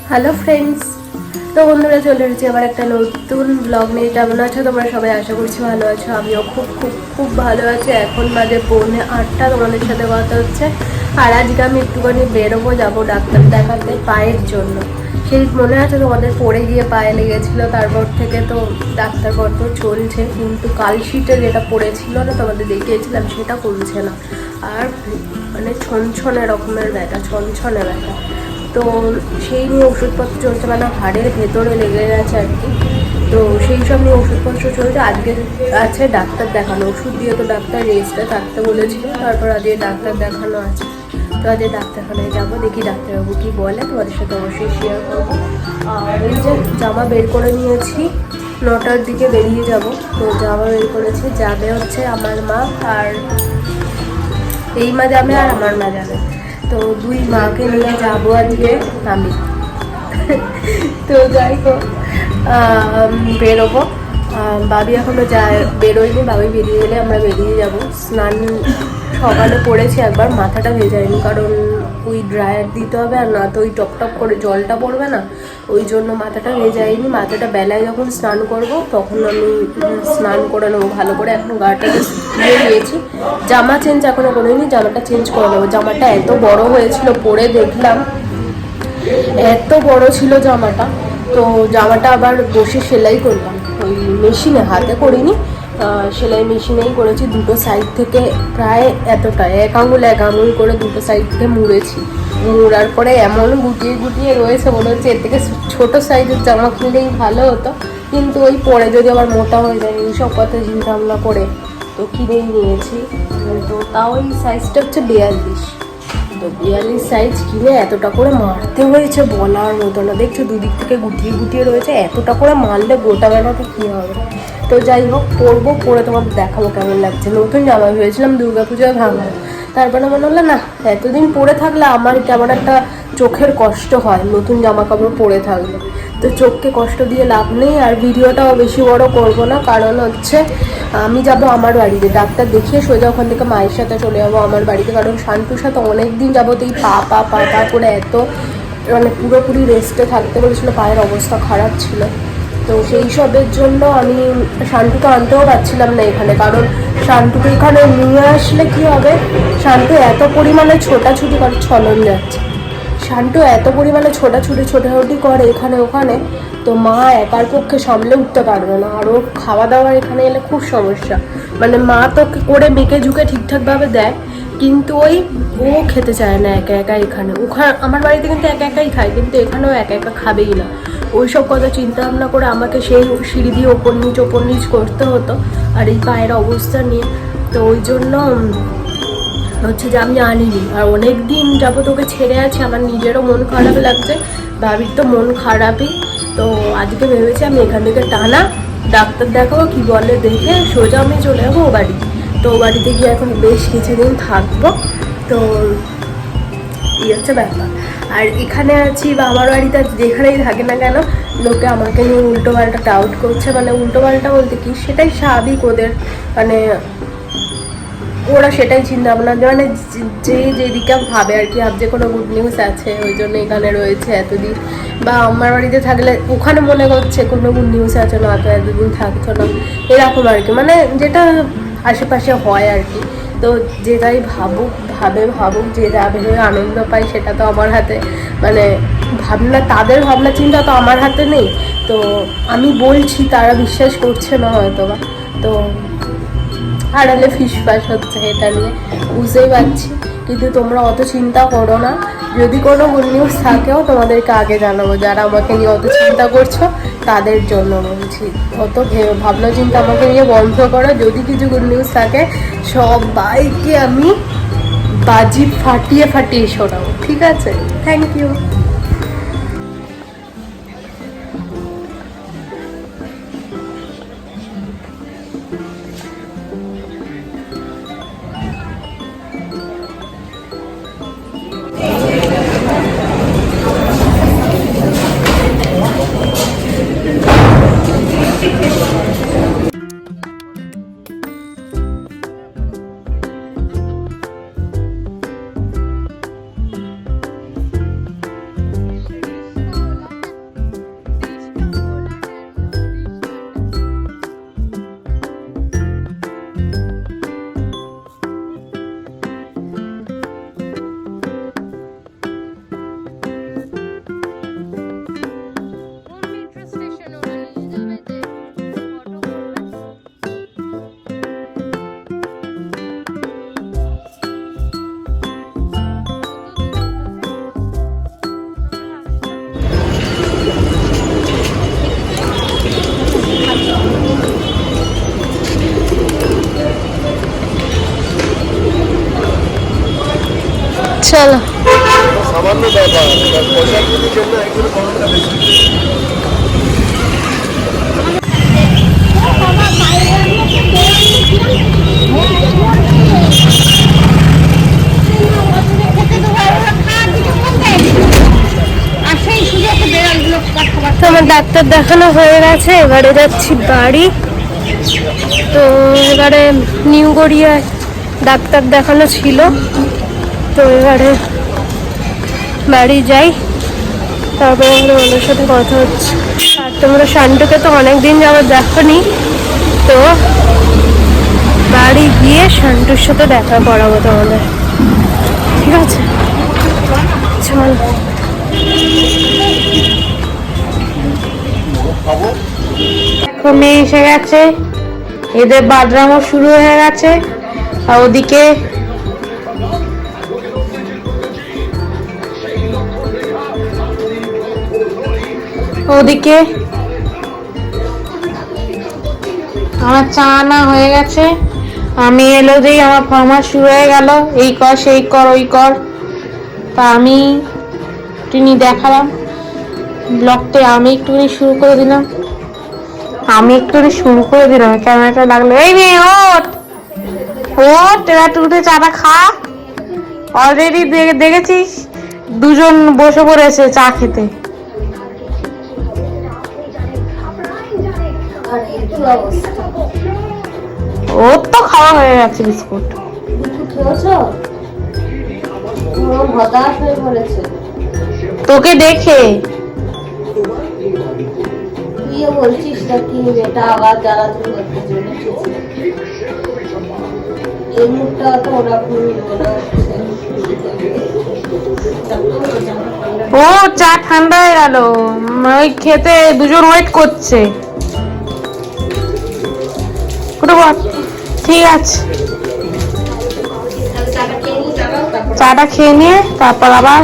Hello friends, তো বন্ধুরা চলে এসেছি আবার একটা নতুন ব্লগ নিয়ে। কেমন আছো তোমরা সবাই? আশা করছি ভালো আছো। আমিও খুব খুব খুব ভালো আছি। এখন বাজে 7:45, তোমাদের সাথে কথা হচ্ছে। আর আজকে আমি একটুখানি বেরোবো, যাবো ডাক্তার দেখাতে পায়ের জন্য। সেই মনে আছে তোমাদের, পড়ে গিয়ে পায়ে লেগেছিলো, তারপর থেকে তো ডাক্তার কত চলছে, কিন্তু কালশিটে যেটা পড়েছিল না তোমাদের দেখিয়েছিলাম সেটা কমছে না। আর মানে ছনছনে রকমের ব্যথা, ছনছনে ব্যথা। তো সেই নিয়ে ওষুধপত্র চলছে, মানে হাড়ের ভেতরে লেগে গেছে আর কি। তো সেই সব নিয়ে ওষুধপত্র চলছে। আজকে আছে ডাক্তার দেখানো, ওষুধ দিয়ে তো ডাক্তার রেস্টে থাকতে বলেছিল, তারপর আজকে ডাক্তার দেখানো আছে। তো আজকে ডাক্তারখানায় যাবো, দেখি ডাক্তারবাবু কী বলে, তোমাদের সাথে অবশ্যই শেয়ার করবো। আর এই যে জামা বের করে নিয়েছি, 9টার দিকে বেরিয়ে যাব। তো জামা বের করেছি, যাবে হচ্ছে আমার মা, আর এই মা যাবে আর আমার মা যাবে। তো দুই মাকে নিয়ে যাবো আজকে আমি। তো যাই হোক, বেরোবো। বাবি এখনো যায়, বেরোয়নি। বাবি বেরিয়ে গেলে আমরা বেরিয়ে যাব। স্নান সকালে করেছি একবার, মাথাটা ভেজাইনি, কারণ ওই ড্রায়ার দিতে হবে, আর না তো ওই টপ টপ করে জলটা পড়বে না, ওই জন্য মাথাটা ভেজাইনি। মাথাটা বেলায় যখন স্নান করব তখন আমি স্নান করে নেবো ভালো করে। এখন গাটাকে ধুয়ে নিয়েছি, জামা চেঞ্জ এখনো করিনি, জামাটা চেঞ্জ করে নেবো। জামাটা এত বড় হয়েছিল, পরে দেখলাম এত বড় ছিল জামাটা। তো জামাটা আবার বসে সেলাই করলাম, ওই মেশিনে, হাতে করিনি, সেলাই মেশিনেই করেছি। দুটো সাইড থেকে প্রায় এতটা, এক আঙুল করে দুটো সাইড থেকে মুড়েছি। মুড়ার পরে এমন গুটিয়ে গুটিয়ে রয়েছে, মনে হচ্ছে এর থেকে ছোটো সাইজের জামা কিনলেই ভালো হতো, কিন্তু ওই পরে যদি আবার মোটা হয়ে যায় এইসব কথা চিন্তা ভাবনা করে তো কিনেই নিয়েছি। তো তাও এই সাইজটা হচ্ছে 42। তো 42 সাইজ কিনে এতটা করে মারতে হয়েছে বলার মতো না। দেখছো দুদিক থেকে গুটিয়ে গুটিয়ে রয়েছে, এতটা করে মারলে গোটা বেলাতে কী হবে। তো যাই হোক, পরবো, পরে তোমাদের দেখাবো কেমন লাগছে। নতুন জামা ভেবেছিলাম দুর্গাপূজায় ভাঙবো, তারপরে মনে হলো না, এতদিন পরে থাকলে আমার কেমন একটা চোখের কষ্ট হয় নতুন জামা কাপড় পরে থাকলে। তো চোখকে কষ্ট দিয়ে লাভ নেই। আর ভিডিওটাও বেশি বড় করব না, কারণ হচ্ছে আমি যাব আমার বাড়িতে, ডাক্তার দেখিয়ে সোজা ওখান থেকে মায়ের সাথে চলে যাবো আমার বাড়িতে। কারণ শান্তুর সাথে অনেক দিন যাবতেই পা পা পা পা করে এত মানে পুরোপুরি রেস্টে থাকতে বলেছিল, পায়ের অবস্থা খারাপ ছিল। তো সেই সবের জন্য আমি শান্তুকে আনতেও পারছিলাম না এখানে, কারণ শান্তুকে এখানে নিয়ে আসলে কি হবে, শান্তু এত পরিমাণে ছোটাছুটি করে, ছলন যাচ্ছে, শান্তু এত পরিমাণে ছোটাছুটি করে এখানে ওখানে, তো মা একার পক্ষে সামলে উঠতে পারবে না। আর ওর খাওয়া দাওয়ার এখানে এলে খুব সমস্যা, মানে মা তো করে মেখে ঝুঁকে ঠিকঠাকভাবে দেয়, কিন্তু ওই ও খেতে চায় না একা একা। এখানে ওখানে আমার বাড়িতে কিন্তু একা একাই খায়, কিন্তু এখানেও একা একা খাবেই না। ওই সব কথা চিন্তা ভাবনা করে আমাকে সেই সিঁড়ি দিয়ে ওপর নিচ করতে হতো, আর এই পায়ের অবস্থা নিয়ে। তো ওই জন্য হচ্ছে যে আমি আনিনি। আর অনেক দিন যাবো তোকে ছেড়ে আছি, আমার নিজেরও মন খারাপ লাগছে, ভাবির তো মন খারাপই। তো আজকে ভেবেছি আমি এখান থেকে টানা ডাক্তার দেখাবো, কি বলে দেখে সোজা আমি চলে যাবো ও বাড়ি। তো ও বাড়িতে গিয়ে এখন বেশ কিছুদিন থাকবো। তো এই হচ্ছে ব্যাপার। আর এখানে আছি বা আমার বাড়িতে যেখানেই থাকে না কেন, লোকে আমাকে নিয়ে উল্টো পাল্টা ডাউট করছে। মানে উল্টো পাল্টা বলতে কি, সেটাই স্বাভাবিক ওদের, মানে ওরা সেটাই চিন্তা ভাবনা, মানে যে যেদিকে ভাবে আর কি, ভাবছে কোনো গুড নিউজ আছে ওই জন্য এখানে রয়েছে এতদিন, বা আমার বাড়িতে থাকলে ওখানে মনে করছে কোনো গুড নিউজ আছে না, তো এতদিন থাকছো না, এরকম আর কি, মানে যেটা আশেপাশে হয় আর কি। তো যেটাই ভাবুক, যে যা ভেবে আনন্দ পাই সেটা তো আমার হাতে, মানে ভাবনা, তাদের ভাবনা চিন্তা তো আমার হাতে নেই। তো আমি বলছি, তারা বিশ্বাস করছে না হয়তো বা, তো আড়ালে ফিসফাস হচ্ছে এটা নিয়ে, বুঝতেই পারছি। কিন্তু তোমরা অত চিন্তা করো না, যদি কোনো গুড নিউজ থাকেও তোমাদেরকে আগে জানাবো। যারা আমাকে নিয়ে অত চিন্তা করছো তাদের জন্য বলছি, অত ভাবনা চিন্তা আমাকে নিয়ে বন্ধ করো। যদি কিছু গুড নিউজ থাকে সবাইকে আমি বাজি ফাটিয়ে শোনাবো, ঠিক আছে? Thank you. চলো। সামান্য ব্যাপার, পয়সার জন্য একজন গরমটা বেশি। তো আমার ডাক্তার দেখানো হয়ে গেছে, এবারে যাচ্ছি বাড়ি। তো এবারে নিউ গড়িয়ায় ডাক্তার দেখানো ছিল, তো এবারে বাড়ি যাই, তারপরে আমাদের ওনার সাথে কথা হচ্ছে। আর তোমরা শান্টুকে তো অনেকদিন যাবত দেখোনি, তো বাড়ি গিয়ে শান্টুর সাথে দেখা করাবো তোমাদের, ঠিক আছে? চল। মেয়ে এসে গেছে, এদের বাদরামও শুরু হয়ে গেছে। আর ওদিকে আমার চা আনা হয়ে গেছে। আমি এলো যেই আমার ফরমাস শুরু হয়ে গেল, এই কর সেই কর ওই কর। তা আমি একটুখানি দেখালাম ব্লগটা, আমি একটুখানি শুরু করে দিলাম। ক্যামেরাটা লাগলো। এই মেয়ে ওঠ ওঠ, একটু উঠে চাটা খা। অলরেডি দেখেছিস দুজন বসে পড়েছে চা খেতে। ওর তো খাওয়া হয়ে গেছে বিস্কুট। তোকে দেখে বলছিস নাকি এটা আবার যারা তুমি করতে চলেছিস? এই মুখটা তো ওরকম মনে হচ্ছে। ও চা ঠান্ডা হয়ে গেল, ওই খেতে দুজন ওয়েট করছে। ঠিক আছে, চাটা খেয়ে নিয়ে তারপর আবার